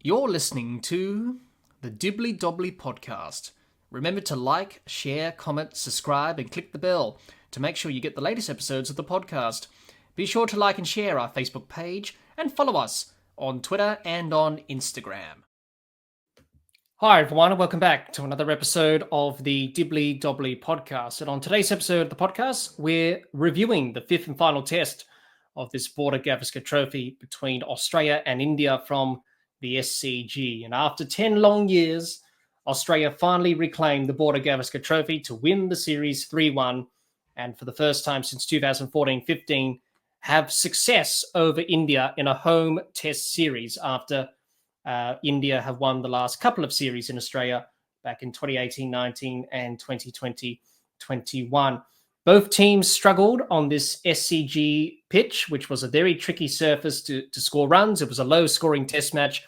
You're listening to the Dibbly Dobbly Podcast. Remember to like, share, comment, subscribe, and click the bell to make sure you get the latest episodes of the podcast. Be sure to like and share our Facebook page and follow us on Twitter and on Instagram. Hi everyone, and welcome back to another episode of the Dibbly Dobbly Podcast. And on today's episode of the podcast, we're reviewing the fifth and final test of this Border-Gavaskar Trophy between Australia and India from the SCG. And after 10 long years, Australia finally reclaimed the Border-Gavaskar Trophy to win the series 3-1, and for the first time since 2014-15, have success over India in a home test series after India have won the last couple of series in Australia back in 2018-19 and 2020-21. Both teams struggled on this SCG pitch, which was a very tricky surface to score runs. It was a low-scoring test match.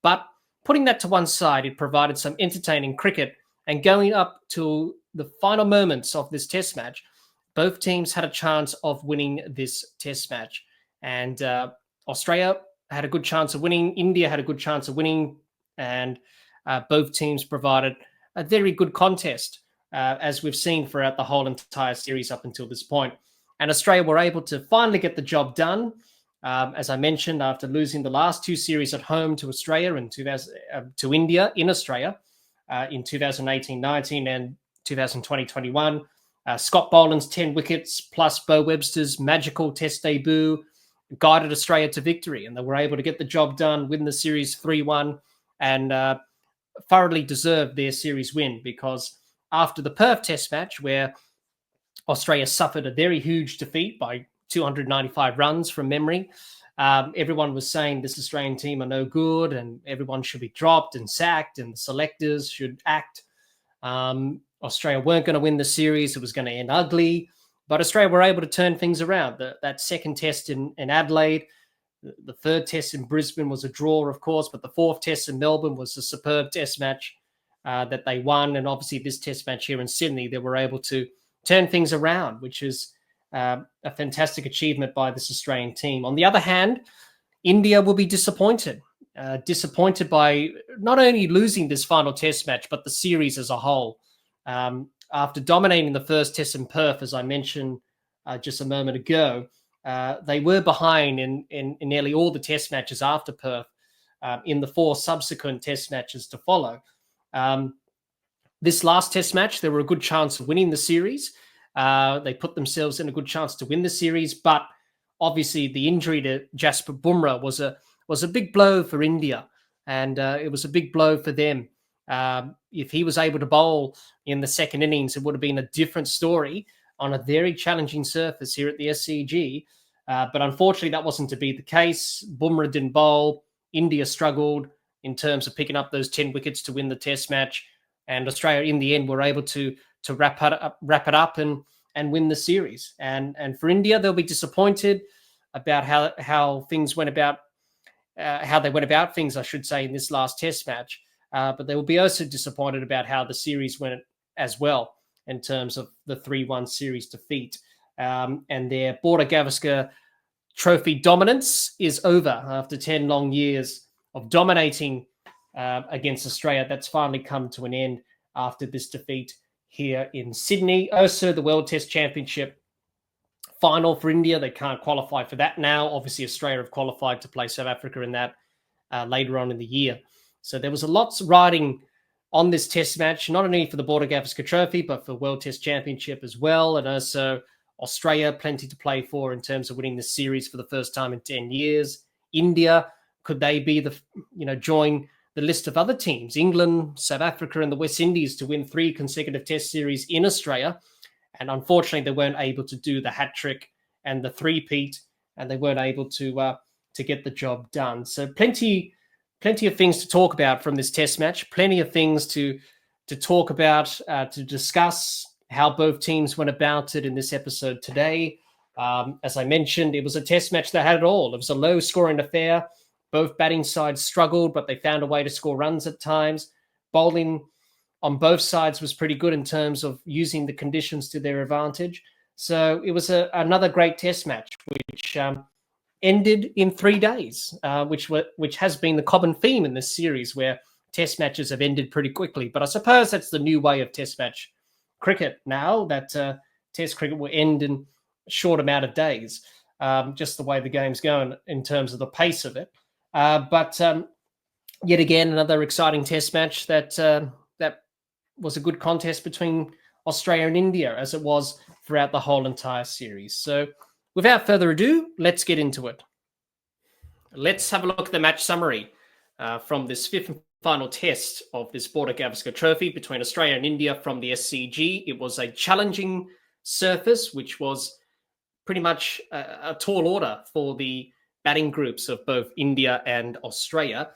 But putting that to one side, it provided some entertaining cricket. And going up to the final moments of this test match, both teams had a chance of winning this test match. And Australia had a good chance of winning. India had a good chance of winning. And both teams provided a very good contest, as we've seen throughout the whole entire series up until this point. And Australia were able to finally get the job done. As I mentioned, after losing the last two series at home to Australia and to India in Australia in 2018-19 and 2020-21, Scott Boland's 10 wickets plus Bo Webster's magical test debut guided Australia to victory, and they were able to get the job done, win the series 3-1, and thoroughly deserved their series win, because after the Perth test match, where Australia suffered a very huge defeat by 295 runs from memory, everyone was saying this Australian team are no good and everyone should be dropped and sacked and the selectors should act. Australia weren't going to win the series. It was going to end ugly. But Australia were able to turn things around. That second test in Adelaide, the third test in Brisbane was a draw, of course, but the fourth test in Melbourne was a superb test match that they won. And obviously this test match here in Sydney, they were able to turn things around, which is a fantastic achievement by this Australian team. On the other hand, India will be disappointed by not only losing this final test match, but the series as a whole. After dominating the first test in Perth, as I mentioned just a moment ago, they were behind in nearly all the test matches after Perth in the four subsequent test matches to follow. This last test match, there were a good chance of winning the series. They put themselves in a good chance to win the series, but obviously the injury to Jasprit Bumrah was a big blow for India, and it was a big blow for them. If he was able to bowl in the second innings, it would have been a different story on a very challenging surface here at the SCG. But unfortunately, that wasn't to be the case. Bumrah didn't bowl. India struggled in terms of picking up those 10 wickets to win the test match. And Australia, in the end, were able to wrap it up and win the series. And for India, they'll be disappointed about how things went about, how they went about things, I should say, in this last test match. But they will be also disappointed about how the series went as well in terms of the 3-1 series defeat. And their Border-Gavaskar Trophy dominance is over after 10 long years of dominating against Australia. That's finally come to an end after this defeat here in Sydney. Also, the World Test Championship final for India. They can't qualify for that now. Obviously, Australia have qualified to play South Africa in that later on in the year. So there was a lot riding on this test match, not only for the Border-Gavaskar Trophy, but for World Test Championship as well. And also Australia, plenty to play for in terms of winning the series for the first time in 10 years. India, could they be join the list of other teams, England, South Africa, and the West Indies, to win 3 consecutive test series in Australia? And unfortunately, they weren't able to do the hat trick and the three-peat, and they weren't able to get the job done. So plenty of things to talk about from this test match, plenty of things to talk about, to discuss how both teams went about it in this episode today. As I mentioned, it was a test match that had it all. It was a low-scoring affair. Both batting sides struggled, but they found a way to score runs at times. Bowling on both sides was pretty good in terms of using the conditions to their advantage. So it was another great test match, which ended in 3 days, which has been the common theme in this series, where Test matches have ended pretty quickly. But I suppose that's the new way of Test match cricket now, that Test cricket will end in a short amount of days, just the way the game's going in terms of the pace of it. But yet again, another exciting Test match that was a good contest between Australia and India, as it was throughout the whole entire series. So without further ado, let's get into it. Let's have a look at the match summary from this fifth and final test of this Border-Gavaskar Trophy between Australia and India from the SCG. It was a challenging surface, which was pretty much a tall order for the batting groups of both India and Australia.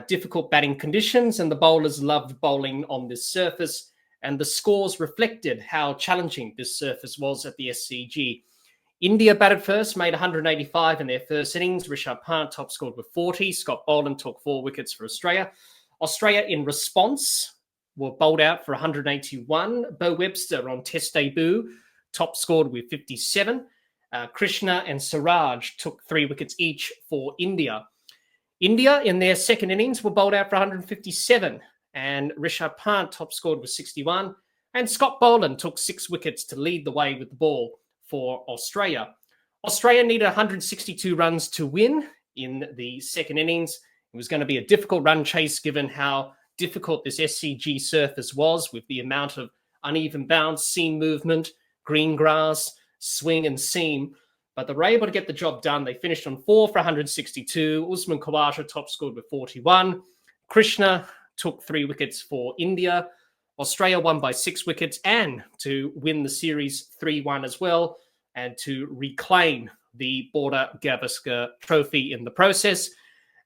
Difficult batting conditions, and the bowlers loved bowling on this surface, and the scores reflected how challenging this surface was at the SCG. India batted first, made 185 in their first innings. Rishabh Pant top scored with 40. Scott Boland took 4 wickets for Australia. Australia, in response, were bowled out for 181. Bo Webster on test debut top scored with 57. Krishna and Siraj took 3 wickets each for India. India, in their second innings, were bowled out for 157, and Rishabh Pant top scored with 61, and Scott Boland took 6 wickets to lead the way with the ball for Australia. Australia needed 162 runs to win in the second innings. It was going to be a difficult run chase given how difficult this SCG surface was, with the amount of uneven bounce, seam movement, green grass, swing and seam. But they were able to get the job done. They finished on 4 for 162. Usman Khawaja top scored with 41. Krishna took 3 wickets for India. Australia won by 6 wickets, and to win the series 3-1 as well, and to reclaim the Border-Gavaskar Trophy in the process.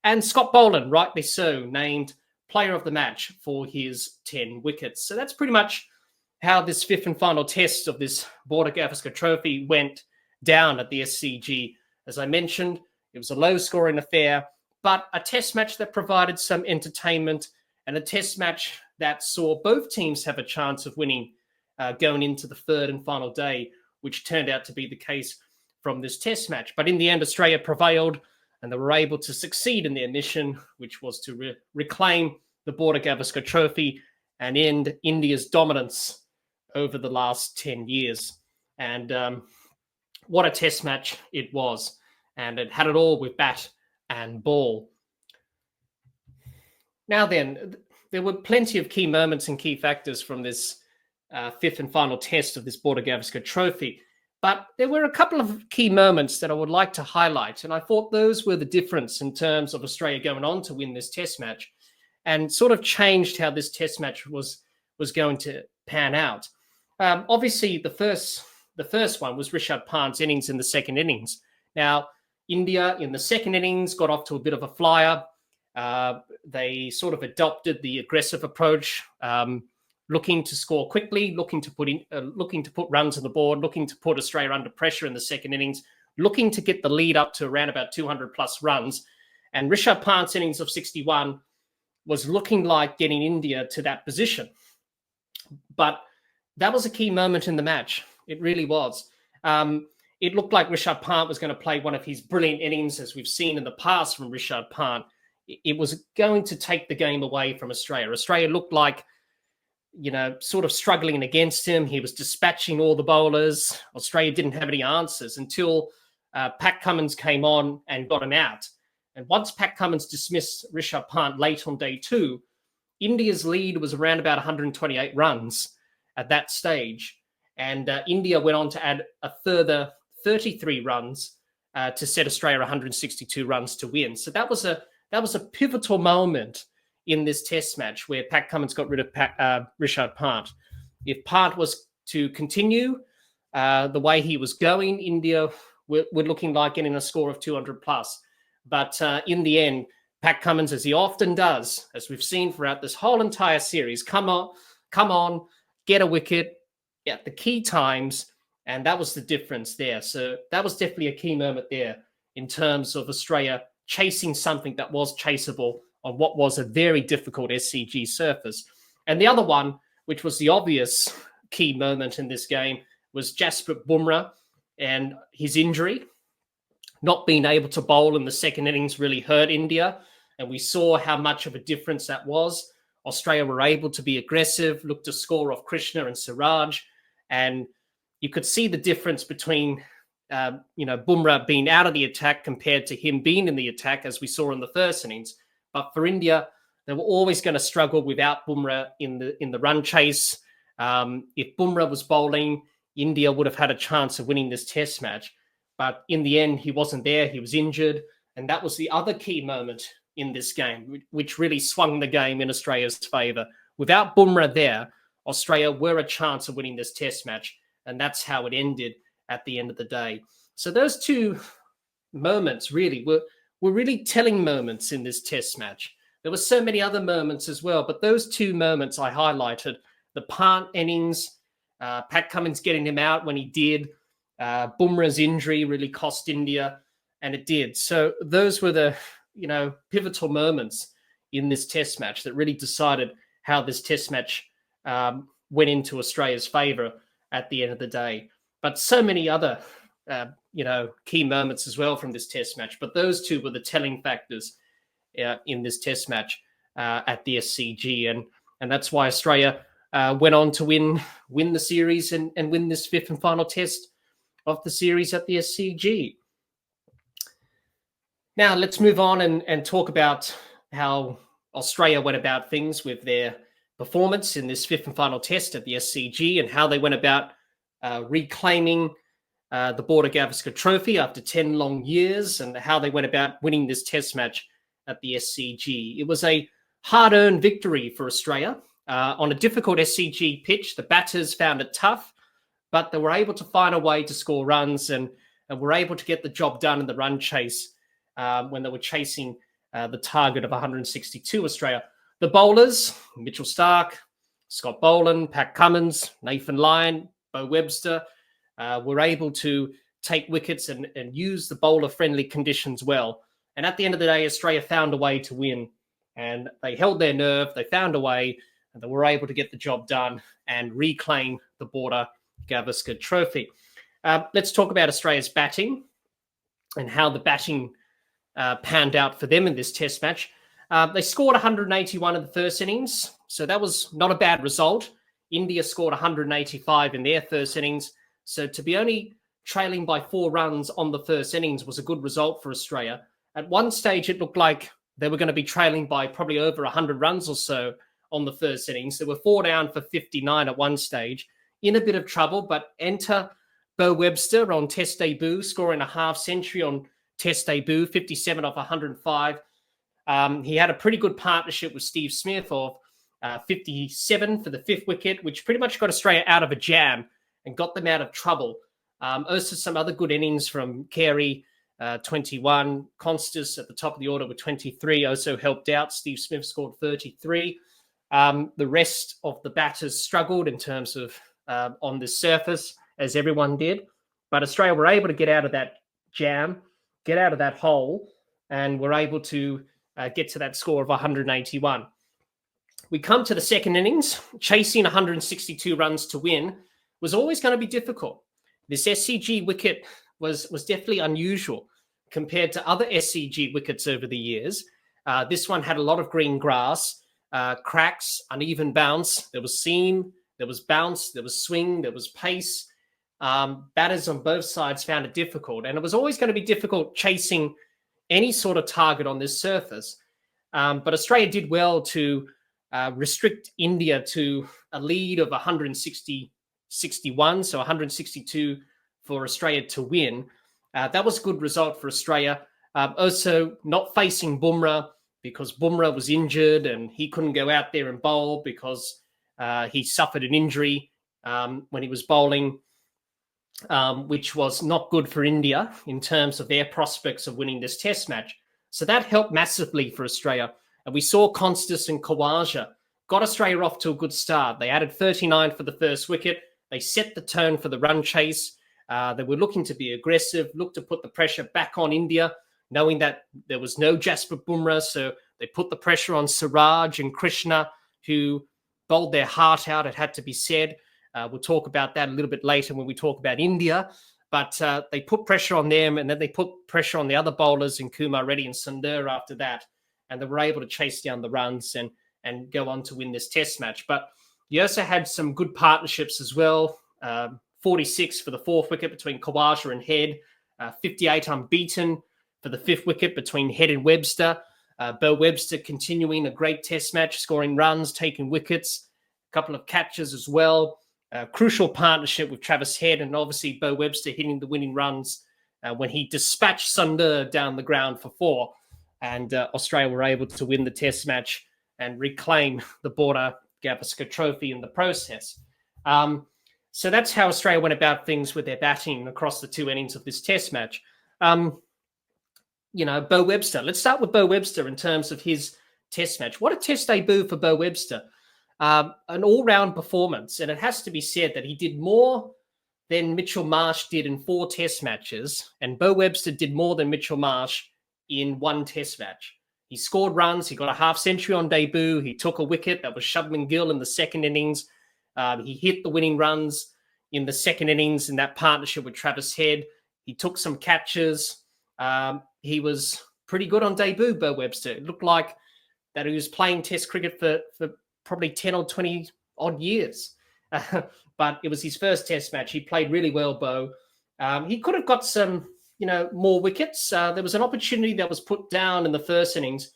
And Scott Boland, rightly so, named player of the match for his 10 wickets. So that's pretty much how this fifth and final test of this Border-Gavaskar Trophy went down at the SCG. As I mentioned, it was a low-scoring affair, but a test match that provided some entertainment, and a test match that saw both teams have a chance of winning going into the third and final day, which turned out to be the case from this test match. But in the end, Australia prevailed, and they were able to succeed in their mission, which was to reclaim the Border-Gavaskar Trophy and end India's dominance over the last 10 years. And what a test match it was. And it had it all with bat and ball. Now then, there were plenty of key moments and key factors from this fifth and final test of this Border-Gavaskar Trophy. But there were a couple of key moments that I would like to highlight. And I thought those were the difference in terms of Australia going on to win this test match, and sort of changed how this test match was going to pan out. Obviously, the first one was Rishabh Pant's innings in the second innings. Now, India in the second innings got off to a bit of a flyer. They sort of adopted the aggressive approach, looking to score quickly, looking to put runs on the board, looking to put Australia under pressure in the second innings, looking to get the lead up to around about 200 plus runs. And Rishabh Pant's innings of 61 was looking like getting India to that position. But that was a key moment in the match. It really was. It looked like Rishabh Pant was going to play one of his brilliant innings, as we've seen in the past from Rishabh Pant. It was going to take the game away from Australia. Australia looked like, sort of struggling against him. He was dispatching all the bowlers. Australia didn't have any answers until Pat Cummins came on and got him out. And once Pat Cummins dismissed Rishabh Pant late on day 2, India's lead was around about 128 runs at that stage. And India went on to add a further 33 runs to set Australia 162 runs to win. So that was a pivotal moment in this test match where Pat Cummins got rid of Rishabh Pant. If Pant was to continue the way he was going, India were looking like getting a score of 200 plus. But in the end, Pat Cummins, as he often does, as we've seen throughout this whole entire series, come on, get a wicket at the key times, and that was the difference there. So that was definitely a key moment there in terms of Australia chasing something that was chaseable on what was a very difficult SCG surface. And the other one, which was the obvious key moment in this game, was Jasprit Bumrah and his injury. not being able to bowl in the second innings really hurt India. And we saw how much of a difference that was. Australia were able to be aggressive, look to score off Krishna and Siraj. And you could see the difference between, Bumrah being out of the attack compared to him being in the attack, as we saw in the first innings. But for India, they were always going to struggle without Bumrah in the run chase. If Bumrah was bowling, India would have had a chance of winning this test match. But in the end, he wasn't there. He was injured. And that was the other key moment in this game, which really swung the game in Australia's favour. Without Bumrah there, Australia were a chance of winning this test match. And that's how it ended at the end of the day. So those two moments really were really telling moments in this test match. There were so many other moments as well, but those two moments I highlighted: the Pant innings, Pat Cummins getting him out when he did, Bumrah's injury really cost India, and it did. So those were the pivotal moments in this test match that really decided how this test match went into Australia's favour at the end of the day. But so many other key moments as well from this test match. But those two were the telling factors in this test match at the SCG. And that's why Australia went on to win the series and win this fifth and final test of the series at the SCG. Now, let's move on and talk about how Australia went about things with their performance in this fifth and final test at the SCG, and how they went about reclaiming the Border-Gavaskar Trophy after 10 long years, and how they went about winning this test match at the SCG. It was a hard-earned victory for Australia. On a difficult SCG pitch, the batters found it tough, but they were able to find a way to score runs and were able to get the job done in the run chase when they were chasing the target of 162 Australia. The bowlers, Mitchell Starc, Scott Boland, Pat Cummins, Nathan Lyon, Bo Webster, were able to take wickets and use the bowler-friendly conditions well. And at the end of the day, Australia found a way to win. And they held their nerve, they found a way, and they were able to get the job done and reclaim the Border-Gavaskar Trophy. Let's talk about Australia's batting and how the batting panned out for them in this test match. They scored 181 in the first innings, so that was not a bad result. India scored 185 in their first innings, so to be only trailing by 4 runs on the first innings was a good result for Australia. At one stage, it looked like they were going to be trailing by probably over 100 runs or so on the first innings. They were 4 down for 59 at one stage, in a bit of trouble, but enter Bo Webster on test debut, scoring a half century on test debut, 57 off 105. He had a pretty good partnership with Steve Smith of 57 for the 5th wicket, which pretty much got Australia out of a jam and got them out of trouble. Also some other good innings from Carey, 21. Constas at the top of the order with 23 also helped out. Steve Smith scored 33. The rest of the batters struggled in terms of on the surface, as everyone did. But Australia were able to get out of that jam, get out of that hole, and were able to get to that score of 181. We come to the second innings. Chasing 162 runs to win was always going to be difficult. This SCG wicket was definitely unusual compared to other SCG wickets over the years. This one had a lot of green grass, cracks, uneven bounce. There was seam, there was bounce, there was swing, there was pace. Batters on both sides found it difficult, and it was always going to be difficult chasing any sort of target on this surface. But Australia did well to restrict India to a lead of 161, so 162 for Australia to win. That was a good result for Australia. Also, not facing Bumrah, because Bumrah was injured and he couldn't go out there and bowl because he suffered an injury when he was bowling, which was not good for India in terms of their prospects of winning this test match. So that helped massively for Australia. And we saw Constas and Khawaja got Australia off to a good start. They added 39 for the first wicket. They set the tone for the run chase. They were looking to be aggressive, looked to put the pressure back on India, knowing that there was no Jasprit Bumrah. So they put the pressure on Siraj and Krishna, who bowled their heart out, it had to be said. We'll talk about that a little bit later when we talk about India. But they put pressure on them, and then they put pressure on the other bowlers in Kumar Reddy and Sundar after that, and they were able to chase down the runs and go on to win this test match. But you also had some good partnerships as well. 46 for the fourth wicket between Khawaja and Head, 58 unbeaten for the fifth wicket between Head and Webster. Bo Webster continuing a great test match, scoring runs, taking wickets, a couple of catches as well. Crucial partnership with Travis Head, and obviously Bo Webster hitting the winning runs when he dispatched Sundar down the ground for 4. And Australia were able to win the test match and reclaim the Border-Gavaskar Trophy in the process. So that's how Australia went about things with their batting across the 2 innings of this test match. Bo Webster. Let's start with Bo Webster in terms of his test match. What a test debut for Bo Webster. An all-round performance, and it has to be said that he did more than Mitchell Marsh did in 4 test matches, and Bo Webster did more than Mitchell Marsh in 1 test match. He scored runs, he got a half-century on debut, he took a wicket that was Shubman Gill in the second innings, he hit the winning runs in the second innings in that partnership with Travis Head, he took some catches, he was pretty good on debut, Bo Webster. It looked like that he was playing test cricket for probably 10 or 20 odd years. But it was his first test match. He played really well, Bo. He could have got some, more wickets. There was an opportunity that was put down in the first innings.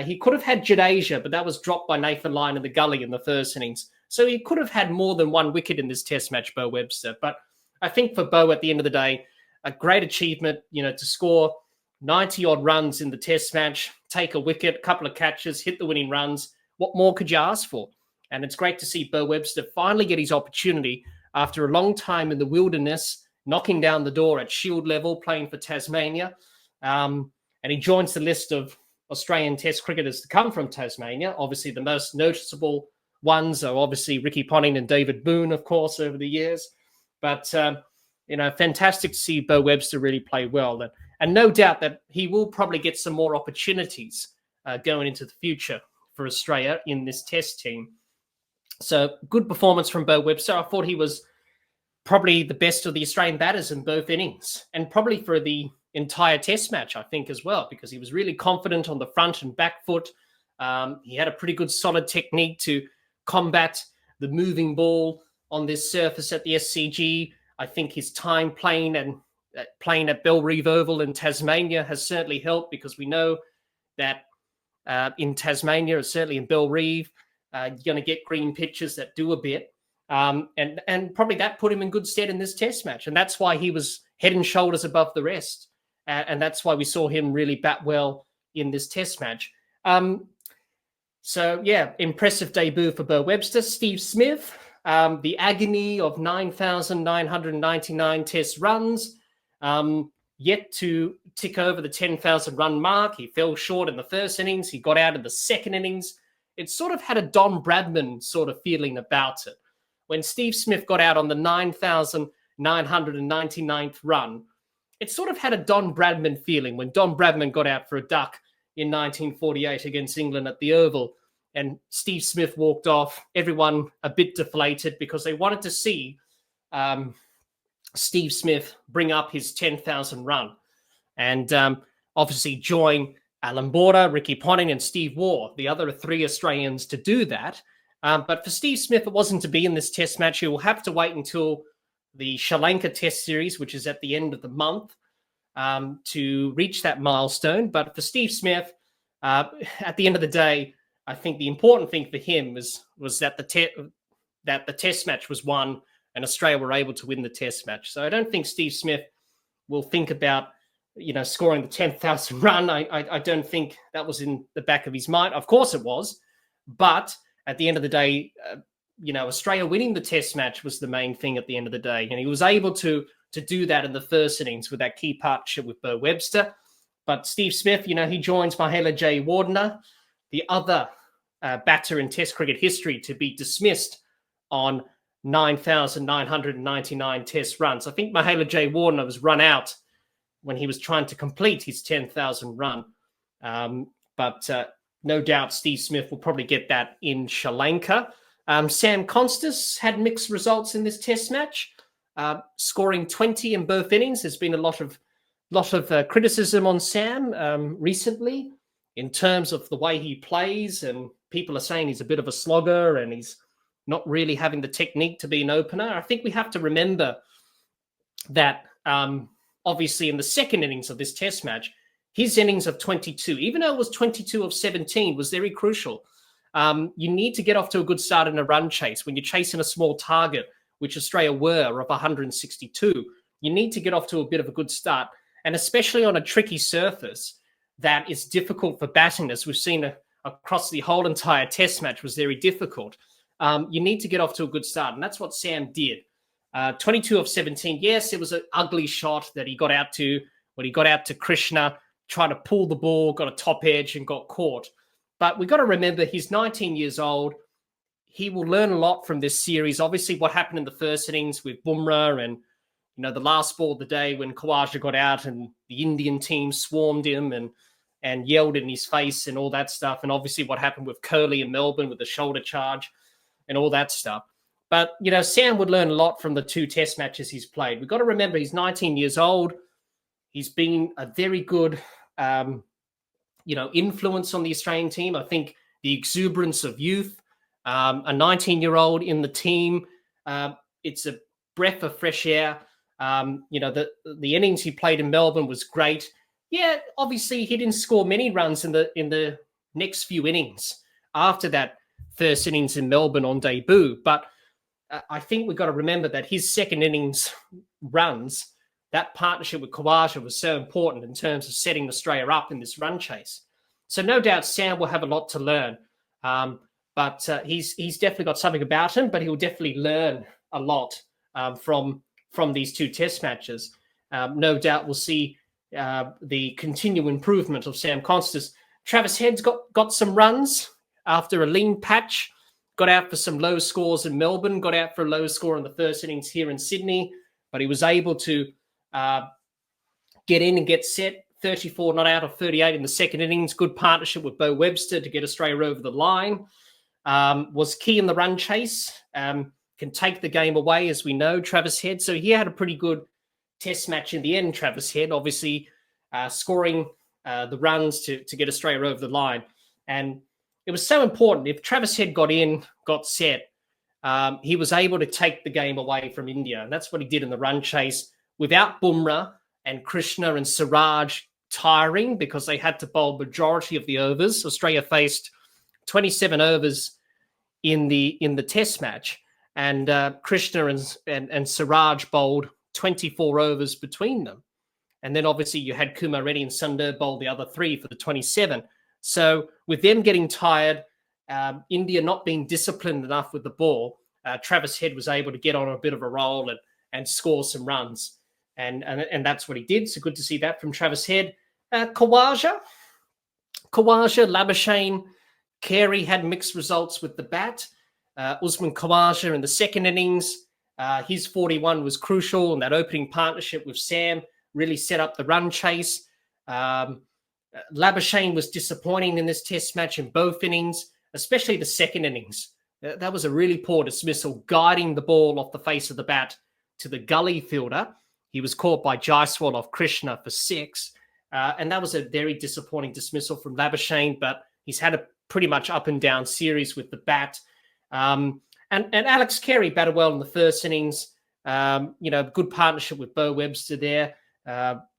He could have had Jadeja, but that was dropped by Nathan Lyon in the gully in the first innings. So he could have had more than 1 wicket in this test match, Bo Webster. But I think for Bo, at the end of the day, a great achievement, to score 90-odd runs in the test match, take a wicket, a couple of catches, hit the winning runs. What more could you ask for? And it's great to see Bo Webster finally get his opportunity after a long time in the wilderness, knocking down the door at Shield level, playing for Tasmania. And he joins the list of Australian Test cricketers to come from Tasmania. Obviously, the most noticeable ones are obviously Ricky Ponting and David Boone, of course, over the years. But, fantastic to see Bo Webster really play well. And no doubt that he will probably get some more opportunities going into the future for Australia in this test team. So good performance from Bo Webster. I thought he was probably the best of the Australian batters in both innings, and probably for the entire test match, I think, as well, because he was really confident on the front and back foot. He had a pretty good solid technique to combat the moving ball on this surface at the SCG. I think his time playing at Bellerive Oval in Tasmania has certainly helped, because we know that in Tasmania, certainly in Bellerive, you're going to get green pitches that do a bit. And probably that put him in good stead in this test match. And that's why he was head and shoulders above the rest. And that's why we saw him really bat well in this test match. Impressive debut for Bo Webster. Steve Smith, the agony of 9,999 test runs, yet to tick over the 10,000 run mark. He fell short in the first innings. He got out in the second innings. It sort of had a Don Bradman sort of feeling about it. When Steve Smith got out on the 9,999th run, it sort of had a Don Bradman feeling when Don Bradman got out for a duck in 1948 against England at the Oval, and Steve Smith walked off, everyone a bit deflated because they wanted to see Steve Smith bring up his 10,000 run and obviously join Alan Border, Ricky Ponting and Steve Waugh, the other 3 Australians, to do that. But for Steve Smith, it wasn't to be in this test match. He will have to wait until the Sri Lanka Test Series, which is at the end of the month, to reach that milestone. But for Steve Smith, at the end of the day, I think the important thing for him was that the test match was won and Australia were able to win the test match. So I don't think Steve Smith will think about, scoring the 10,000 run. I don't think that was in the back of his mind. Of course it was. But at the end of the day, Australia winning the test match was the main thing at the end of the day. And he was able to do that in the first innings with that key partnership with Bo Webster. But Steve Smith, he joins Mahela J. Wardner, the other batter in Test cricket history to be dismissed on 9,999 Test runs. I think Mahela J. Wardner was run out when he was trying to complete his 10,000 run. But no doubt Steve Smith will probably get that in Sri Lanka. Sam Constas had mixed results in this Test match. scoring 20 in both innings. There's been a lot of criticism on Sam recently in terms of the way he plays, and people are saying he's a bit of a slogger and he's not really having the technique to be an opener. I think we have to remember that obviously in the second innings of this test match, his innings of 22, even though it was 22 of 17, was very crucial. You need to get off to a good start in a run chase. When you're chasing a small target, which Australia were, of 162, you need to get off to a bit of a good start. And especially on a tricky surface that is difficult for batting, as we've seen across the whole entire test match was very difficult. You need to get off to a good start. And that's what Sam did. 22 of 17. Yes, it was an ugly shot that he got out to when he got out to Krishna, tried to pull the ball, got a top edge and got caught. But we've got to remember he's 19 years old. He will learn a lot from this series. Obviously, what happened in the first innings with Bumrah and, the last ball of the day when Khawaja got out and the Indian team swarmed him and yelled in his face and all that stuff. And obviously what happened with Kohli in Melbourne with the shoulder charge and all that stuff. But, Sam would learn a lot from the two test matches he's played. We've got to remember he's 19 years old. He's been a very good, influence on the Australian team. I think the exuberance of youth, a 19-year-old in the team, it's a breath of fresh air. The innings he played in Melbourne was great. Yeah, obviously he didn't score many runs in the next few innings after that first innings in Melbourne on debut. But I think we've got to remember that his second innings runs, that partnership with Khawaja was so important in terms of setting Australia up in this run chase. So no doubt Sam will have a lot to learn. But he's definitely got something about him, but he'll definitely learn a lot from these two test matches. No doubt we'll see the continual improvement of Sam Constas. Travis Head's got some runs after a lean patch, got out for some low scores in Melbourne, got out for a low score in the first innings here in Sydney, but he was able to get in and get set. 34 not out of 38 in the second innings. Good partnership with Bo Webster to get Australia over the line. Was key in the run chase. Can take the game away, as we know, Travis Head. So he had a pretty good test match in the end, Travis Head, obviously scoring the runs to get Australia over the line. And it was so important. If Travis Head got in, got set, he was able to take the game away from India. And that's what he did in the run chase without Bumrah and Krishna and Siraj tiring, because they had to bowl majority of the overs. Australia faced 27 overs in the test match. And Krishna and Siraj bowled 24 overs between them. And then obviously you had Kumar Reddy and Sundar bowl the other three for the 27. So with them getting tired, India not being disciplined enough with the ball, Travis Head was able to get on a bit of a roll and score some runs. And that's what he did. So good to see that from Travis Head. Khawaja, Labuschagne, Carey had mixed results with the bat. Usman Khawaja in the second innings, his 41 was crucial, and that opening partnership with Sam really set up the run chase. Labuschagne was disappointing in this test match in both innings, especially the second innings. That was a really poor dismissal, guiding the ball off the face of the bat to the gully fielder. He was caught by Jaiswal off Krishna for 6. And that was a very disappointing dismissal from Labuschagne, but he's had a pretty much up and down series with the bat. And Alex Carey batted well in the first innings. Good partnership with Bo Webster there.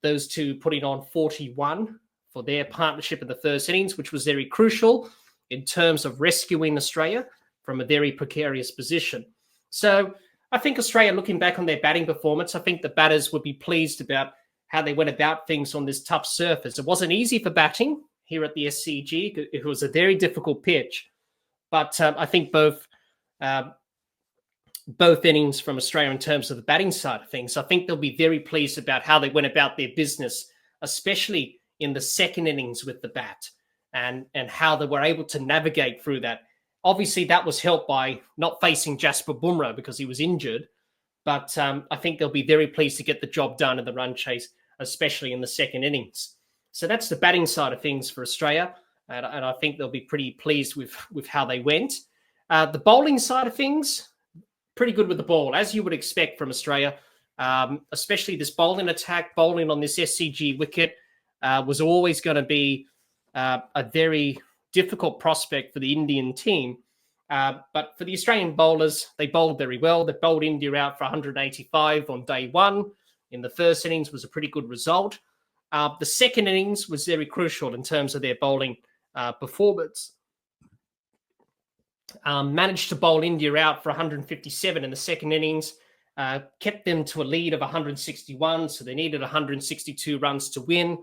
Those two putting on 41 for their partnership in the first innings, which was very crucial in terms of rescuing Australia from a very precarious position. So I think Australia, looking back on their batting performance, I think the batters would be pleased about how they went about things on this tough surface. It wasn't easy for batting here at the SCG. It was a very difficult pitch. But I think both innings from Australia in terms of the batting side of things, I think they'll be very pleased about how they went about their business, especially in the second innings with the bat and how they were able to navigate through that. Obviously, that was helped by not facing Jasprit Bumrah because he was injured. But I think they'll be very pleased to get the job done in the run chase, especially in the second innings. So that's the batting side of things for Australia. And I think they'll be pretty pleased with how they went. The bowling side of things, pretty good with the ball, as you would expect from Australia, especially this bowling attack. Bowling on this SCG wicket was always going to be a very difficult prospect for the Indian team. But for the Australian bowlers, they bowled very well. They bowled India out for 185 on day one. In the first innings was a pretty good result. The second innings was very crucial in terms of their bowling performance. Managed to bowl India out for 157 in the second innings, kept them to a lead of 161, so they needed 162 runs to win.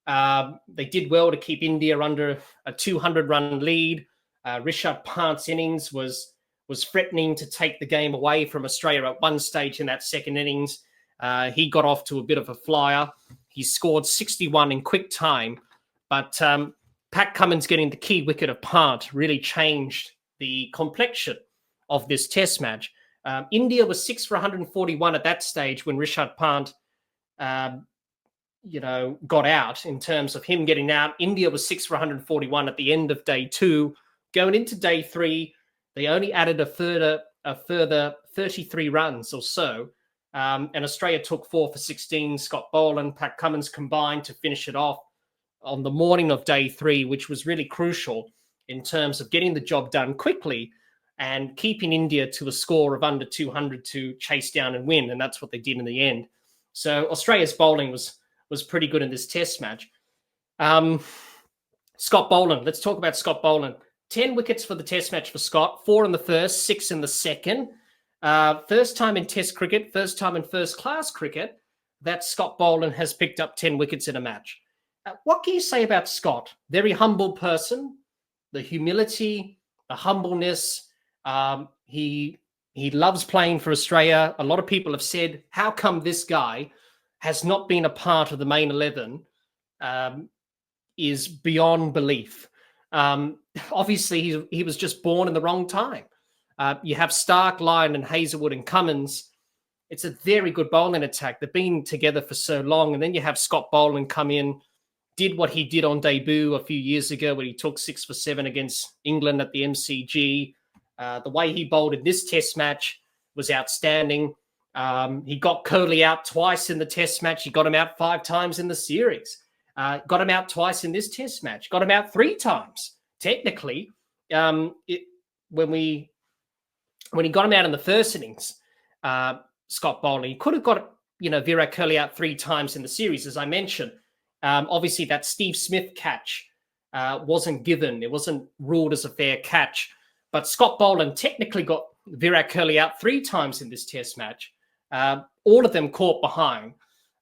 They did well to keep India under a 200-run lead. Rishabh Pant's innings was threatening to take the game away from Australia at one stage in that second innings. He got off to a bit of a flyer. He scored 61 in quick time, but Pat Cummins getting the key wicket of Pant really changed the complexion of this test match. India was 6 for 141 at that stage when Rishabh Pant got out. In terms of him getting out, India was 6 for 141 at the end of day 2. Going into day 3, they only added a further 33 runs or so. And Australia took 4 for 16. Scott Boland, Pat Cummins combined to finish it off on the morning of day 3, which was really crucial in terms of getting the job done quickly and keeping India to a score of under 200 to chase down and win. And that's what they did in the end. So Australia's bowling was pretty good in this test match. Scott Boland, let's talk about Scott Boland. 10 wickets for the test match for Scott, 4 in the first, 6 in the second. First time in test cricket, first time in first class cricket that Scott Boland has picked up 10 wickets in a match. What can you say about Scott? Very humble person, the humility, the humbleness. He loves playing for Australia. A lot of people have said, how come this guy has not been a part of the main 11 is beyond belief. Obviously, he was just born in the wrong time. You have Stark, Lyon and Hazelwood and Cummins. It's a very good bowling attack. They've been together for so long. And then you have Scott Boland come in, did what he did on debut a few years ago when he took 6 for 7 against England at the MCG. The way he bowled in this test match was outstanding. He got Kohli out twice in the test match. He got him out 5 times in the series. Got him out twice in this test match. Got him out 3 times. Technically, when he got him out in the first innings, Scott Boland, he could have got Virat Kohli out 3 times in the series, as I mentioned. Obviously, that Steve Smith catch wasn't given. It wasn't ruled as a fair catch. But Scott Boland technically got Virat Kohli out 3 times in this test match. All of them caught behind.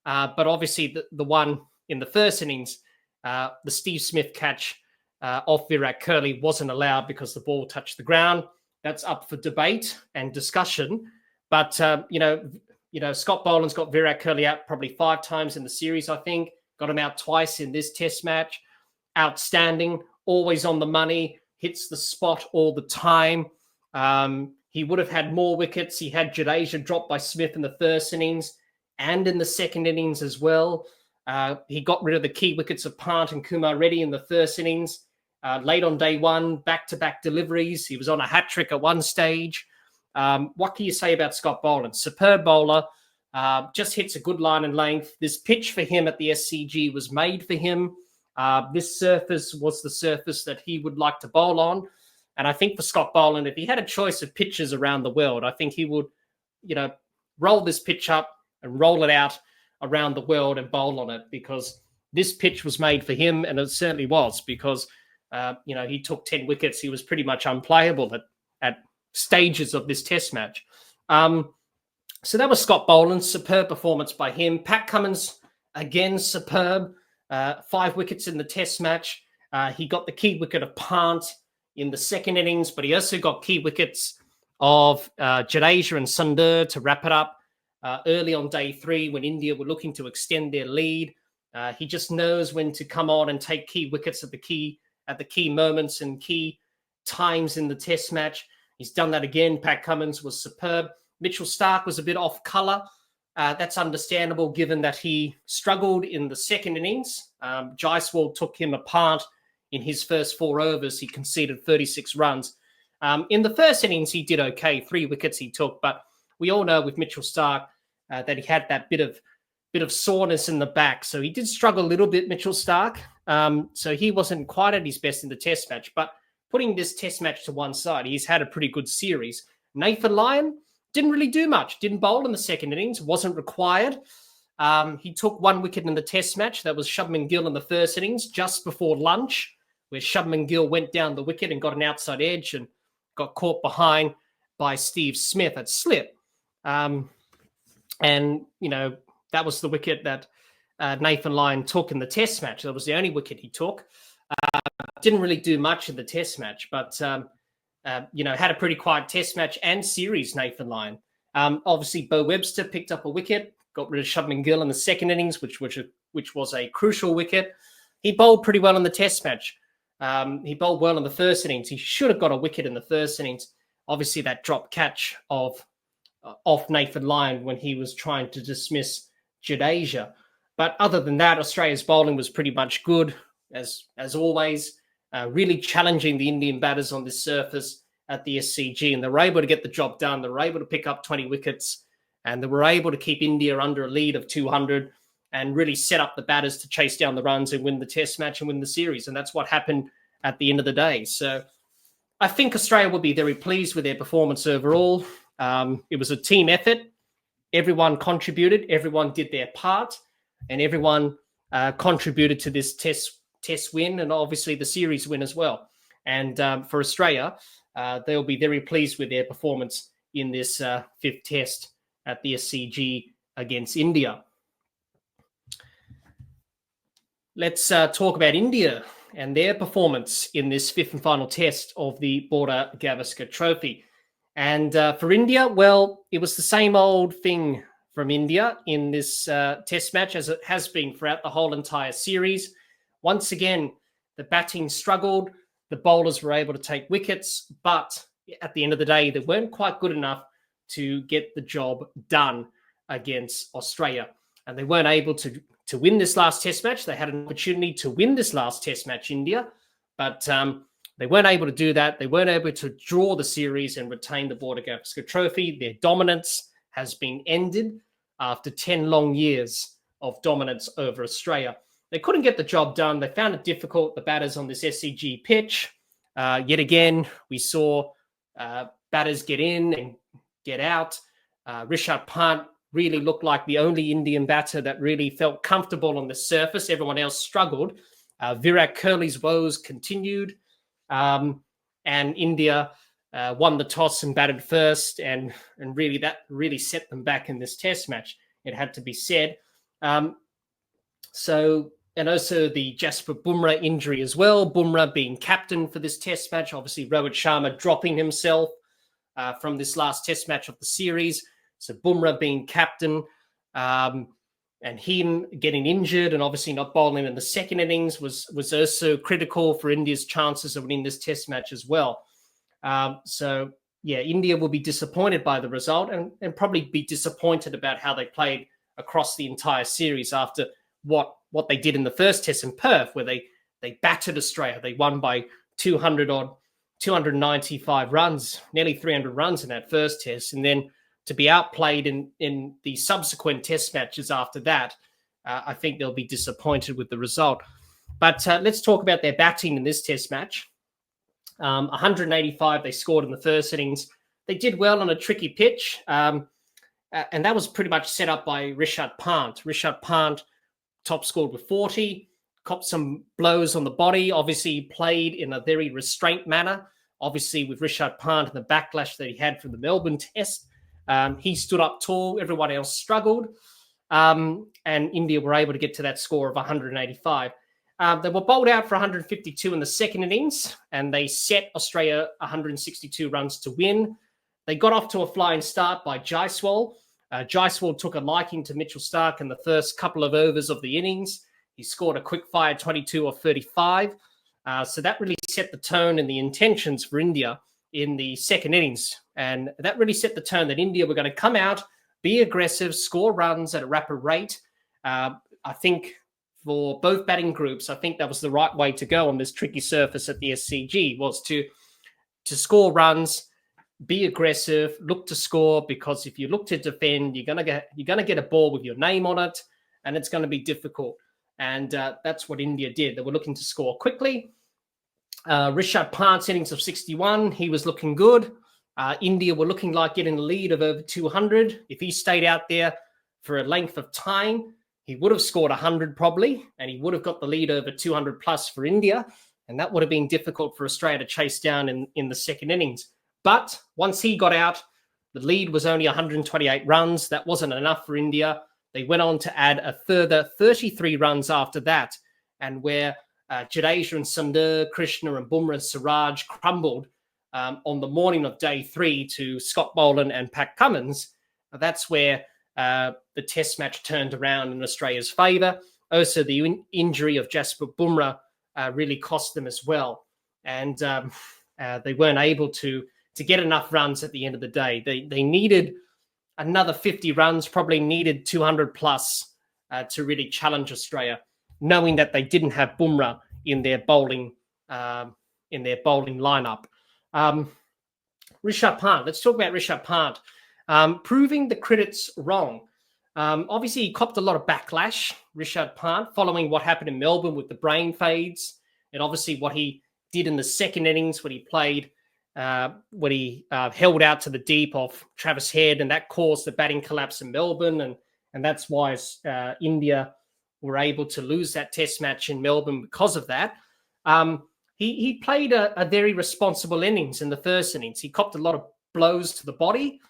But obviously, the one in the first innings, the Steve Smith catch off Virat Kohli wasn't allowed because the ball touched the ground. That's up for debate and discussion. But, Scott Boland's got Virat Kohli out probably 5 times in the series, I think. Got him out twice in this test match. Outstanding, always on the money, hits the spot all the time. He would have had more wickets. He had Jadeja dropped by Smith in the first innings and in the second innings as well. He got rid of the key wickets of Pant and Kumar Reddy in the first innings. Late on day 1, back-to-back deliveries. He was on a hat-trick at one stage. What can you say about Scott Boland? Superb bowler. Just hits a good line and length. This pitch for him at the SCG was made for him. This surface was the surface that he would like to bowl on. And I think for Scott Boland, if he had a choice of pitches around the world, I think he would, roll this pitch up and roll it out around the world and bowl on it, because this pitch was made for him, and it certainly was, because he took 10 wickets. He was pretty much unplayable at stages of this test match. So that was Scott Boland. Superb performance by him. Pat Cummins, again, superb. 5 wickets in the test match. He got the key wicket of Pant in the second innings, but he also got key wickets of Jadeja and Sundur to wrap it up early on day 3 when India were looking to extend their lead. He just knows when to come on and take key wickets at the key moments and key times in the test match. He's done that again. Pat Cummins was superb. Mitchell Stark was a bit off colour. That's understandable given that he struggled in the second innings. Jaiswal took him apart in his first 4 overs. He conceded 36 runs. In the first innings, he did okay. 3 wickets he took, but we all know with Mitchell Starc that he had that bit of soreness in the back. So he did struggle a little bit, Mitchell Starc. So he wasn't quite at his best in the test match. But putting this test match to one side, he's had a pretty good series. Nathan Lyon didn't really do much. Didn't bowl in the second innings. Wasn't required. He took 1 wicket in the test match. That was Shubman Gill in the first innings, just before lunch, where Shubman Gill went down the wicket and got an outside edge and got caught behind by Steve Smith at slip. And, that was the wicket that Nathan Lyon took in the test match. That was the only wicket he took. Didn't really do much in the test match, but, had a pretty quiet test match and series, Nathan Lyon. Obviously, Bo Webster picked up a wicket, got rid of Shubman Gill in the second innings, which was a crucial wicket. He bowled pretty well in the test match. He bowled well in the first innings. He should have got a wicket in the first innings. Obviously, that drop catch off Nathan Lyon when he was trying to dismiss Jadeja. But other than that, Australia's bowling was pretty much good, as always, really challenging the Indian batters on this surface at the SCG. And they were able to get the job done. They were able to pick up 20 wickets, and they were able to keep India under a lead of 200 and really set up the batters to chase down the runs and win the test match and win the series. And that's what happened at the end of the day. So I think Australia will be very pleased with their performance overall. It was a team effort. Everyone contributed. Everyone did their part. And everyone contributed to this test win and obviously the series win as well. And for Australia, they'll be very pleased with their performance in this 5th test at the SCG against India. Let's talk about India and their performance in this 5th and final test of the Border-Gavaskar Trophy. And for India, well, it was the same old thing from India in this test match as it has been throughout the whole entire series. Once again, the batting struggled. The bowlers were able to take wickets, but at the end of the day, they weren't quite good enough to get the job done against Australia. And they weren't able to win this last test match. They had an opportunity to win this last test match, India, but they weren't able to do that. They weren't able to draw the series and retain the Border-Gavaskar Trophy. Their dominance has been ended after 10 long years of dominance over Australia. They couldn't get the job done. They found it difficult, the batters on this SCG pitch. Yet again, we saw batters get in and get out. Rishabh Pant really looked like the only Indian batter that really felt comfortable on the surface. Everyone else struggled. Virat Kohli's woes continued. And India won the toss and batted first. And really, that really set them back in this test match. It had to be said. And also the Jasprit Bumrah injury as well. Bumrah being captain for this test match. Obviously, Rohit Sharma dropping himself from this last test match of the series. So Bumrah being captain and him getting injured and obviously not bowling in the second innings was also critical for India's chances of winning this test match as well. India will be disappointed by the result and probably be disappointed about how they played across the entire series after what they did in the first test in Perth, where they battered Australia. They won by 295 runs, nearly 300 runs in that first test. And then to be outplayed in the subsequent test matches after that, I think they'll be disappointed with the result. But let's talk about their batting in this test match. 185 they scored in the first innings. They did well on a tricky pitch. And that was pretty much set up by Rishabh Pant. Rishabh Pant top scored with 40, copped some blows on the body. Obviously, played in a very restrained manner. Obviously, with Rishabh Pant and the backlash that he had from the Melbourne test, he stood up tall. Everyone else struggled. And India were able to get to that score of 185. They were bowled out for 152 in the second innings, and they set Australia 162 runs to win. They got off to a flying start by Jaiswal. Jaiswal took a liking to Mitchell Starc in the first couple of overs of the innings. He scored a quick-fire 22 of 35. So that really set the tone and the intentions for India in the second innings. And that really set the tone that India were going to come out, be aggressive, score runs at a rapid rate. I think for both batting groups, I think that was the right way to go on this tricky surface at the SCG, was to to score runs, be aggressive, look to score, because if you look to defend, you're gonna get a ball with your name on it, and it's going to be difficult. And that's what India did. They were looking to score quickly. Rishabh Pant's innings of 61, he was looking good. India were looking like getting a lead of over 200. If he stayed out there for a length of time, he would have scored 100 probably, and he would have got the lead over 200 plus for India. And that would have been difficult for Australia to chase down in the second innings. But once he got out, the lead was only 128 runs. That wasn't enough for India. They went on to add a further 33 runs after that. And where Jadeja and Sundar, Krishna and Bumrah Siraj crumbled on the morning of day 3 to Scott Boland and Pat Cummins, that's where the test match turned around in Australia's favour. Also, the injury of Jasprit Bumrah really cost them as well. And they weren't able to get enough runs at the end of the day. They needed another 50 runs, probably needed 200 plus to really challenge Australia, knowing that they didn't have Bumrah in their bowling lineup. Rishabh Pant. Let's talk about Rishabh Pant. Proving the critics wrong. Obviously, he copped a lot of backlash, Rishabh Pant, following what happened in Melbourne with the brain fades, and obviously what he did in the second innings when he played, when he held out to the deep of Travis Head, and that caused the batting collapse in Melbourne, and that's why India were able to lose that test match in Melbourne because of that. He played a very responsible innings in the first innings. He copped a lot of blows to the body.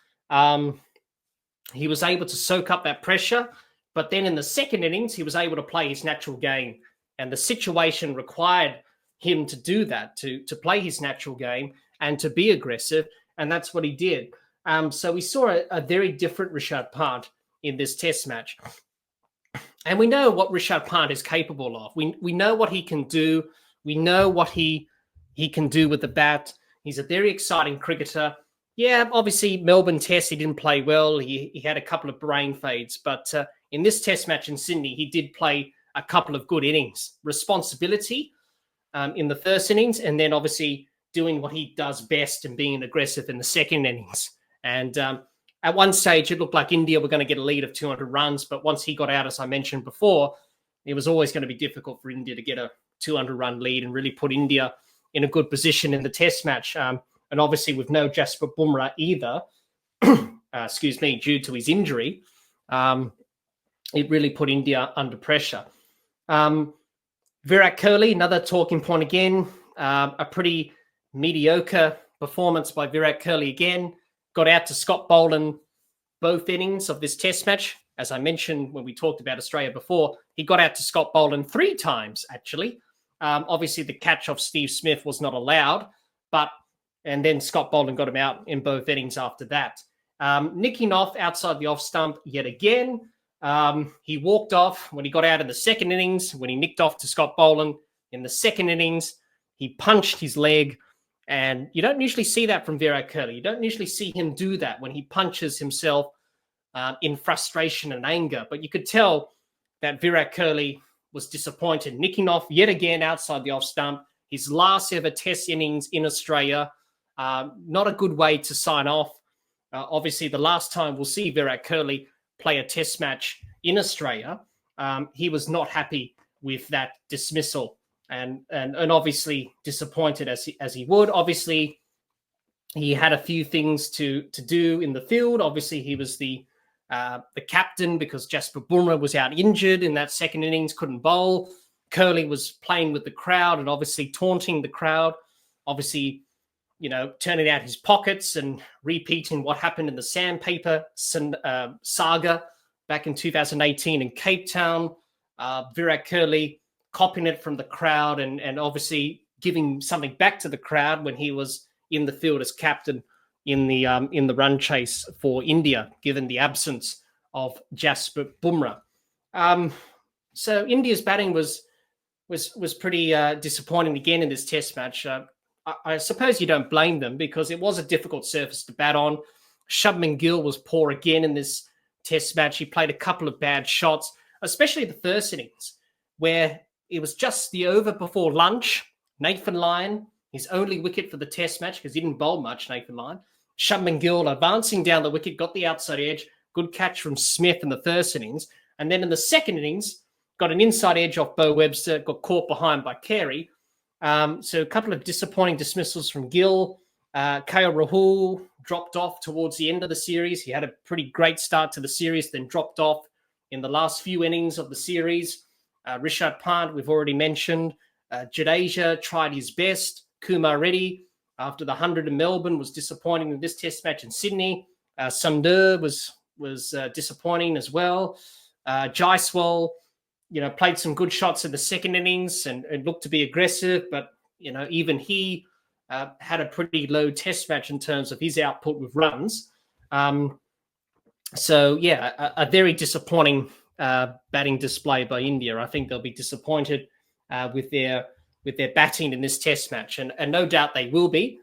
He was able to soak up that pressure, but then in the second innings, he was able to play his natural game, and the situation required him to do that, to play his natural game and to be aggressive, and that's what he did. So we saw a very different Rishabh Pant in this test match. And we know what Rishabh Pant is capable of. We know what he can do. We know what he can do with the bat. He's a very exciting cricketer. Yeah, obviously, Melbourne Test, he didn't play well. He had a couple of brain fades. But in this test match in Sydney, he did play a couple of good innings. Responsibility in the first innings, and then obviously doing what he does best and being aggressive in the second innings. And at one stage, it looked like India were going to get a lead of 200 runs. But once he got out, as I mentioned before, it was always going to be difficult for India to get a 200-run lead and really put India in a good position in the test match. And obviously with no Jasprit Bumrah either, due to his injury, it really put India under pressure. Virat Kohli, another talking point again, a pretty mediocre performance by Virat Kohli again. Got out to Scott Boland both innings of this test match. As I mentioned when we talked about Australia before, he got out to Scott Boland 3 times, actually. Obviously, the catch off Steve Smith was not allowed, and then Scott Boland got him out in both innings after that. Nicking off outside the off stump yet again. He walked off when he got out in the second innings, when he nicked off to Scott Boland. In the second innings, he punched his leg, and you don't usually see that from Virat Kohli. You don't usually see him do that when he punches himself in frustration and anger. But you could tell that Virat Kohli was disappointed, nicking off yet again outside the off stump. His last ever test innings in Australia. Not a good way to sign off. Obviously, the last time we'll see Virat Kohli play a test match in Australia, he was not happy with that dismissal and obviously disappointed as he would. Obviously, he had a few things to do in the field. Obviously, he was the captain because Jasprit Bumrah was out injured in that second innings, couldn't bowl. Kohli was playing with the crowd and obviously taunting the crowd. Obviously, turning out his pockets and repeating what happened in the sandpaper saga back in 2018 in Cape Town. Virat Kohli copying it from the crowd and obviously giving something back to the crowd when he was in the field as captain in the run chase for India, given the absence of Jasprit Bumrah. So India's batting was pretty disappointing again in this test match. I suppose you don't blame them because it was a difficult surface to bat on. Shubman Gill was poor again in this test match. He played a couple of bad shots, especially the first innings, where it was just the over before lunch. Nathan Lyon his only wicket for the Test match because he didn't bowl much, Nathan Lyon. Shubman Gill advancing down the wicket, got the outside edge, good catch from Smith in the first innings. And then in the second innings, got an inside edge off Bo Webster, got caught behind by Carey. So a couple of disappointing dismissals from Gill. KL Rahul dropped off towards the end of the series. He had a pretty great start to the series, then dropped off in the last few innings of the series. Rishabh Pant, we've already mentioned. Jadeja tried his best. Kumar Reddy, after the 100 in Melbourne, was disappointing in this Test match in Sydney. Sundar was disappointing as well. Jaiswal, played some good shots in the second innings and looked to be aggressive, but even he had a pretty low Test match in terms of his output with runs. A very disappointing batting display by India. I think they'll be disappointed with their batting in this Test match, and no doubt they will be.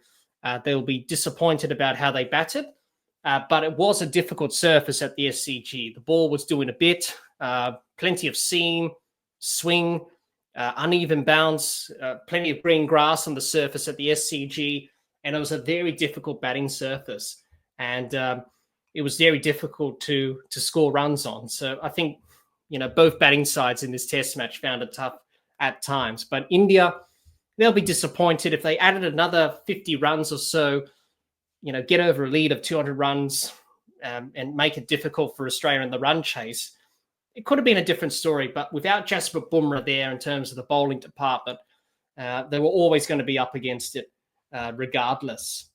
They'll be disappointed about how they batted, but it was a difficult surface at the SCG. The ball was doing a bit, plenty of seam, swing, uneven bounce, plenty of green grass on the surface at the SCG, and it was a very difficult batting surface, and it was very difficult to score runs on. So I think both batting sides in this Test match found it tough at times. But India, they'll be disappointed if they added another 50 runs or so, get over a lead of 200 runs and make it difficult for Australia in the run chase. It could have been a different story, but without Jasprit Bumrah there in terms of the bowling department, they were always going to be up against it regardless.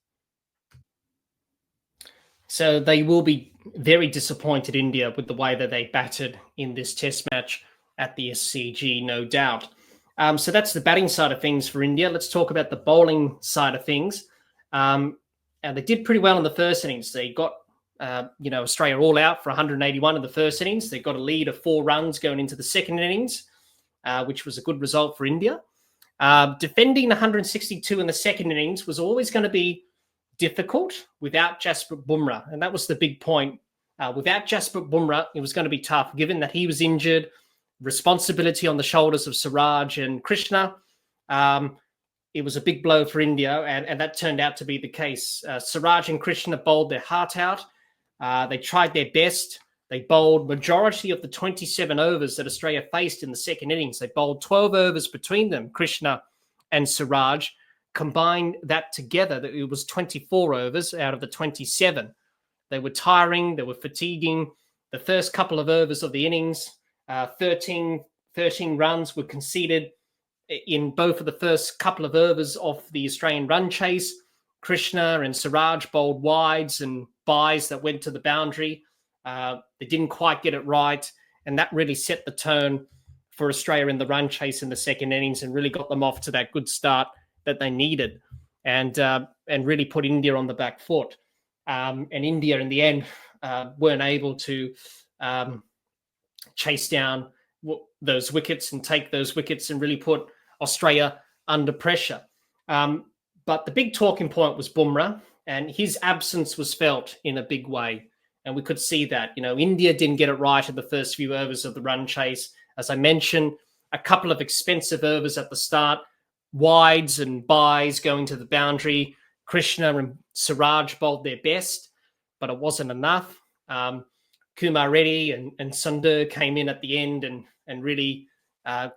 So they will be very disappointed, India, with the way that they batted in this Test match at the SCG, no doubt. So that's the batting side of things for India. Let's talk about the bowling side of things. And they did pretty well in the first innings. They got Australia all out for 181 in the first innings. They got a lead of 4 runs going into the second innings, which was a good result for India. Defending 162 in the second innings was always going to be difficult without Jasprit Bumrah, and that was the big point. Without Jasprit Bumrah, it was going to be tough, given that he was injured, responsibility on the shoulders of Siraj and Krishna. It was a big blow for India, and that turned out to be the case. Siraj and Krishna bowled their heart out. They tried their best. They bowled majority of the 27 overs that Australia faced in the second innings. They bowled 12 overs between them, Krishna and Siraj. Combine that together, that it was 24 overs out of the 27. They were tiring, they were fatiguing. The first couple of overs of the innings, 13 runs were conceded in both of the first couple of overs of the Australian run chase. Krishna and Siraj bowled wides and byes that went to the boundary. They didn't quite get it right, and that really set the tone for Australia in the run chase in the second innings and really got them off to that good start that they needed, and really put India on the back foot. And India, in the end, weren't able to chase down those wickets and take those wickets and really put Australia under pressure. But the big talking point was Bumrah, and his absence was felt in a big way. And we could see that. India didn't get it right in the first few overs of the run chase. As I mentioned, a couple of expensive overs at the start, wides and byes going to the boundary. Krishna and Siraj bowled their best, but it wasn't enough. Kumar Reddy and Sundar came in at the end and really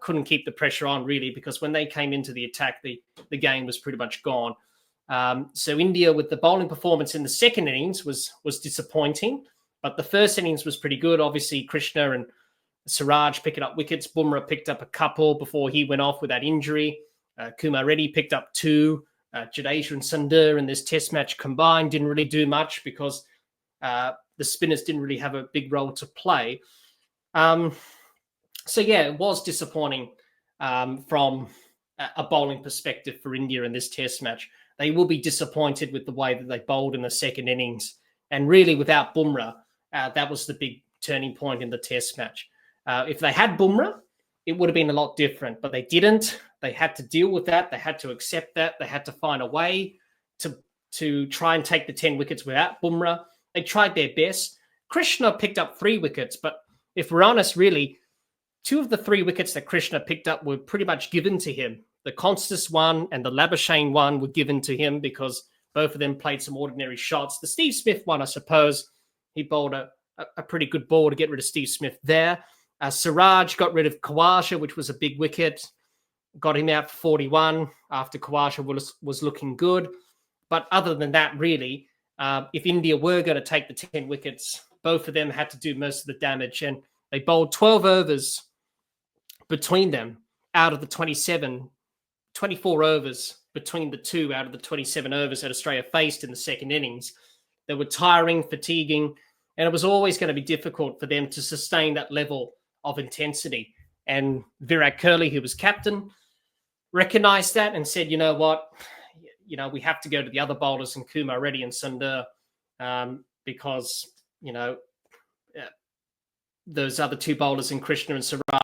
couldn't keep the pressure on, really, because when they came into the attack, the game was pretty much gone. So India, with the bowling performance in the second innings, was disappointing, but the first innings was pretty good. Obviously, Krishna and Siraj picking up wickets. Bumrah picked up a couple before he went off with that injury. Kumar Reddy picked up 2. Jadeja and Sundar in this Test match combined didn't really do much because the spinners didn't really have a big role to play. It was disappointing from a bowling perspective for India in this Test match. They will be disappointed with the way that they bowled in the second innings. And really, without Bumrah, that was the big turning point in the Test match. If they had Bumrah, it would have been a lot different, but they didn't. They had to deal with that. They had to accept that. They had to find a way to try and take the 10 wickets without Bumrah. They tried their best. Krishna picked up 3 wickets, but if we're honest, really, 2 of the 3 wickets that Krishna picked up were pretty much given to him. the Constas one and the Labuschagne one were given to him because both of them played some ordinary shots. The Steve Smith one, I suppose, he bowled a pretty good ball to get rid of Steve Smith there. Siraj got rid of Khawaja, which was a big wicket. Got him out for 41 after Khawaja was looking good. But other than that, really, if India were going to take the 10 wickets, both of them had to do most of the damage. And they bowled 12 overs between them out of the 24 overs between the two out of the 27 overs that Australia faced in the second innings. They were tiring, fatiguing, and it was always going to be difficult for them to sustain that level of intensity. And Virat Kohli, who was captain, recognised that and said, you know what, we have to go to the other bowlers in Kumar Reddy and Sundar because, those other two bowlers in Krishna and Siraj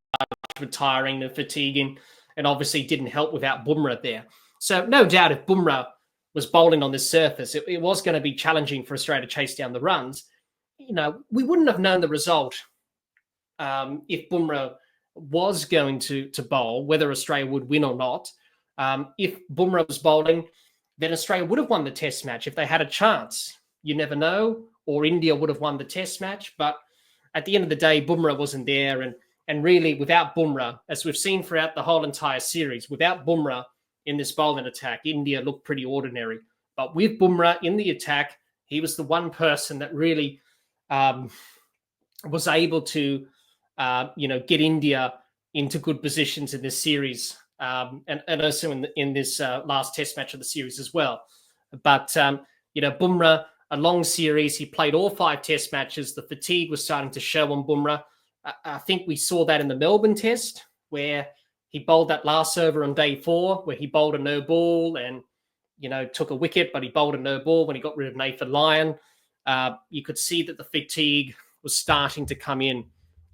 were tiring and fatiguing and obviously didn't help without Bumrah there. So no doubt if Bumrah was bowling on this surface, it was going to be challenging for Australia to chase down the runs. We wouldn't have known the result if Bumrah was going to bowl, whether Australia would win or not. If Bumrah was bowling, then Australia would have won the test match if they had a chance. You never know, or India would have won the test match. But at the end of the day, Bumrah wasn't there. And really, without Bumrah, as we've seen throughout the whole entire series, without Bumrah in this bowling attack, India looked pretty ordinary. But with Bumrah in the attack, he was the one person that really was able to, get India into good positions in this series, and also in this last test match of the series as well. But, Bumrah, a long series, he played all 5 test matches. The fatigue was starting to show on Bumrah. I think we saw that in the Melbourne test where he bowled that last over on day 4 where he bowled a no ball and, took a wicket, but he bowled a no ball when he got rid of Nathan Lyon. You could see that the fatigue was starting to come in.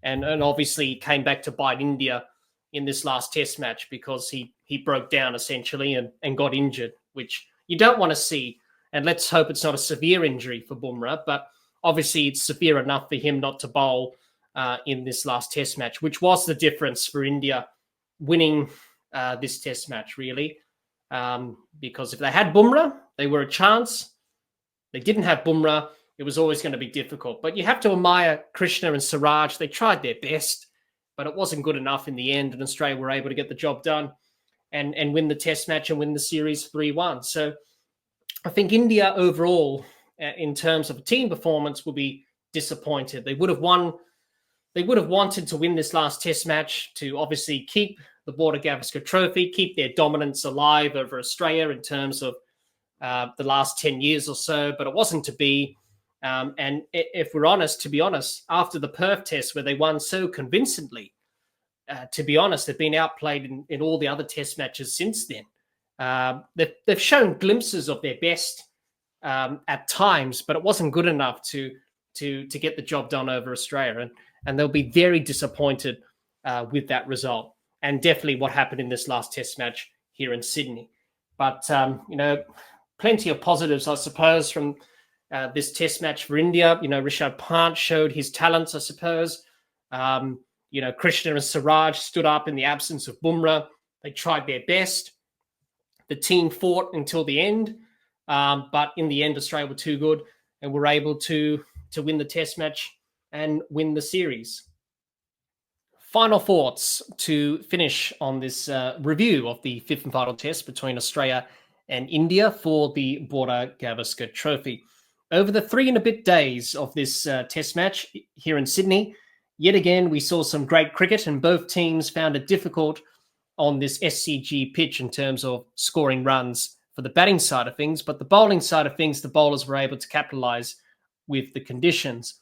And obviously he came back to bite India in this last test match because he broke down essentially and got injured, which you don't want to see. And let's hope it's not a severe injury for Bumrah, but obviously it's severe enough for him not to bowl in this last test match, which was the difference for India winning this test match, really. Because if they had Bumrah, they were a chance. They didn't have Bumrah. It was always going to be difficult. But you have to admire Krishna and Siraj. They tried their best, but it wasn't good enough in the end, and Australia were able to get the job done and win the test match and win the series 3-1. So I think India overall, in terms of team performance, will be disappointed. They would have wanted to win this last test match to obviously keep the Border-Gavaskar Trophy, keep their dominance alive over Australia in terms of the last 10 years or so, but it wasn't to be. And if we're honest, to be honest, after the Perth test where they won so convincingly, to be honest, they've been outplayed in all the other test matches since then. They've shown glimpses of their best at times, but it wasn't good enough to get the job done over Australia. And they'll be very disappointed with that result. And definitely what happened in this last test match here in Sydney. But, plenty of positives, I suppose, from this test match for India. Rishabh Pant showed his talents, I suppose. Krishna and Siraj stood up in the absence of Bumrah. They tried their best. The team fought until the end. But in the end, Australia were too good and were able to win the test match and win the series. Final thoughts to finish on this review of the 5th and final test between Australia and India for the Border-Gavaskar Trophy. Over the 3 and a bit days of this test match here in Sydney, yet again, we saw some great cricket and both teams found it difficult on this SCG pitch in terms of scoring runs for the batting side of things, but the bowling side of things, the bowlers were able to capitalise with the conditions.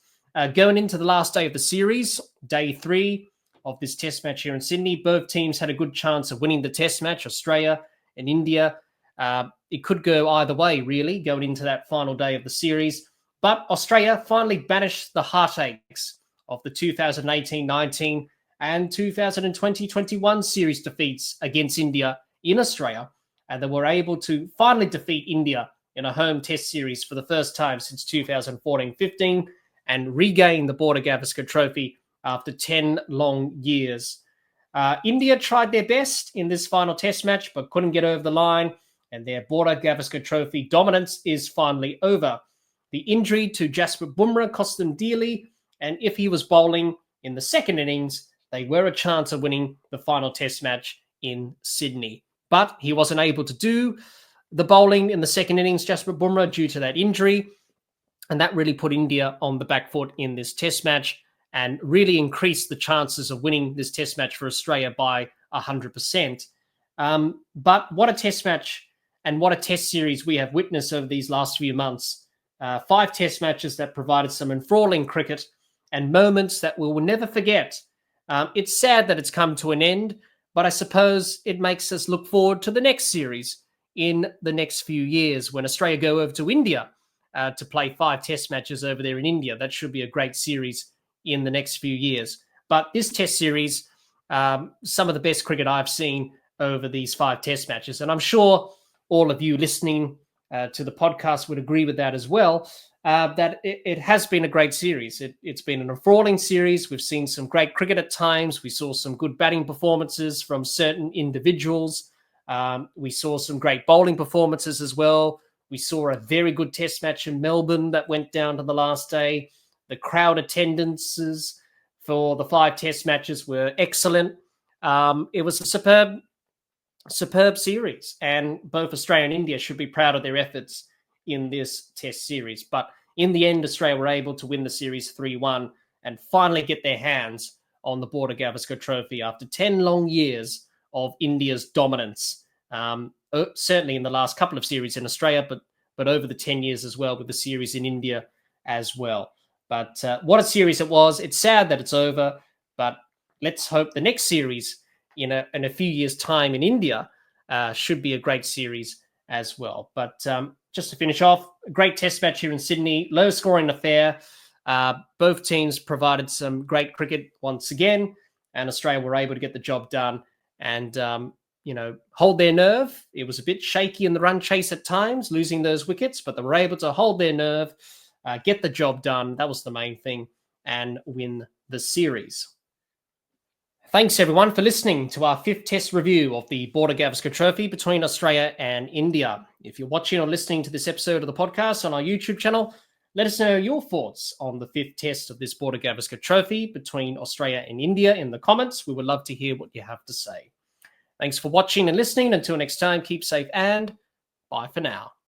Going into the last day of the series, day 3 of this test match here in Sydney, both teams had a good chance of winning the test match, Australia and India. It could go either way, really, going into that final day of the series. But Australia finally banished the heartaches of the 2018-19 and 2020-21 series defeats against India in Australia. And they were able to finally defeat India in a home test series for the first time since 2014-15 and regain the Border-Gavaskar Trophy after 10 long years. India tried their best in this final test match, but couldn't get over the line, and their Border-Gavaskar Trophy dominance is finally over. The injury to Jasprit Bumrah cost them dearly, and if he was bowling in the second innings, they were a chance of winning the final test match in Sydney. But he wasn't able to do the bowling in the second innings, Jasprit Bumrah, due to that injury, and that really put India on the back foot in this test match and really increased the chances of winning this test match for Australia by 100%. But what a test match and what a test series we have witnessed over these last few months. 5 test matches that provided some enthralling cricket and moments that we will never forget. It's sad that it's come to an end, but I suppose it makes us look forward to the next series in the next few years when Australia go over to India to play 5 test matches over there in India. That should be a great series in the next few years. But this test series, some of the best cricket I've seen over these 5 test matches. And I'm sure all of you listening to the podcast would agree with that as well, that it has been a great series. It's been an enthralling series. We've seen some great cricket at times. We saw some good batting performances from certain individuals. We saw some great bowling performances as well. We saw a very good test match in Melbourne that went down to the last day. The crowd attendances for the 5 test matches were excellent. It was a superb series, and both Australia and India should be proud of their efforts in this test series. But in the end, Australia were able to win the series 3-1 and finally get their hands on the Border-Gavaskar Trophy after 10 long years of India's dominance. Certainly in the last couple of series in Australia, but over the 10 years as well with the series in India as well. But what a series it was. It's sad that it's over, but let's hope the next series in a few years' time in India should be a great series as well. But just to finish off, a great test match here in Sydney, low-scoring affair. Both teams provided some great cricket once again, and Australia were able to get the job done and hold their nerve. It was a bit shaky in the run chase at times, losing those wickets, but they were able to hold their nerve, get the job done. That was the main thing, and win the series. Thanks, everyone, for listening to our 5th test review of the Border-Gavaskar Trophy between Australia and India. If you're watching or listening to this episode of the podcast on our YouTube channel, let us know your thoughts on the 5th test of this Border-Gavaskar Trophy between Australia and India in the comments. We would love to hear what you have to say. Thanks for watching and listening. Until next time, keep safe and bye for now.